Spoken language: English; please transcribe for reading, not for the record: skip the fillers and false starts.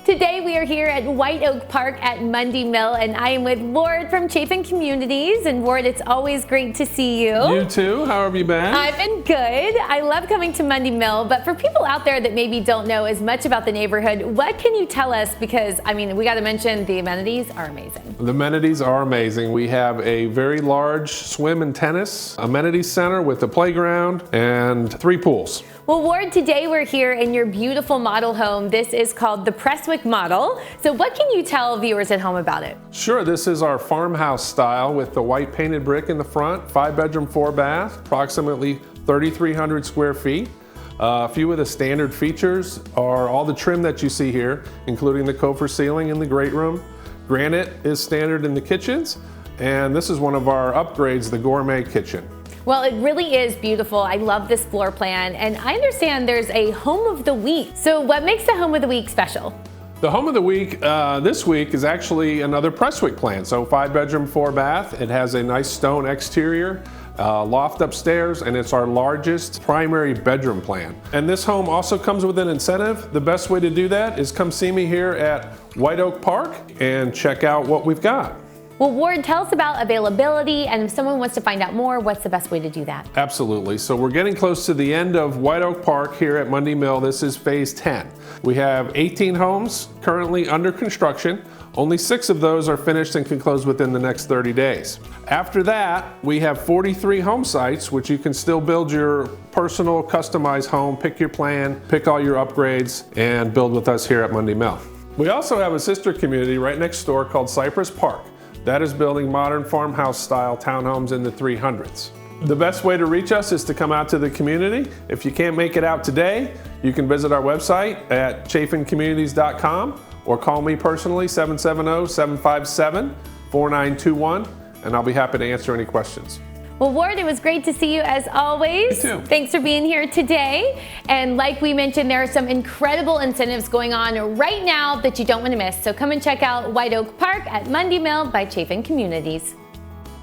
Today we are here at White Oak Park at Mundy Mill, and I am with Ward from Chafin Communities. And Ward, it's always great to see you. You too. How have you been? I've been good. I love coming to Mundy Mill, but for people out there that maybe don't know as much about the neighborhood, what can you tell us? Because, I mean, we got to mention the amenities are amazing. The amenities are amazing. We have a very large swim and tennis amenity center with a playground and 3 pools. Well, Ward, today we're here in your beautiful model home. This is called the Prestwick model. So what can you tell viewers at home about it? Sure, this is our farmhouse style with the white painted brick in the front, 5-bedroom, 4-bath, approximately 3,300 square feet. A few of the standard features are all the trim that you see here, including the copher ceiling in the great room. Granite is standard in the kitchens, and this is one of our upgrades, the gourmet kitchen. Well, it really is beautiful. I love this floor plan, and I understand there's a home of the week. So what makes the home of the week special? The home of the week this week is actually another Prestwick plan. So 5-bedroom, 4-bath. It has a nice stone exterior, loft upstairs, and it's our largest primary bedroom plan. And this home also comes with an incentive. The best way to do that is come see me here at White Oak Park and check out what we've got. Well, Ward, tell us about availability, and if someone wants to find out more, what's the best way to do that? Absolutely. So we're getting close to the end of White Oak Park here at Mundy Mill. This is phase 10. We have 18 homes currently under construction. Only 6 of those are finished and can close within the next 30 days. After that, we have 43 home sites, which you can still build your personal customized home, pick your plan, pick all your upgrades, and build with us here at Mundy Mill. We also have a sister community right next door called Cypress Park. That is building modern farmhouse style townhomes in the 300s. The best way to reach us is to come out to the community. If you can't make it out today, you can visit our website at chafincommunities.com or call me personally, 770-757-4921, and I'll be happy to answer any questions. Well, Ward, it was great to see you as always. You too. Thanks for being here today. And like we mentioned, there are some incredible incentives going on right now that you don't want to miss. So come and check out White Oak Park at Mundy Mill by Chafin Communities.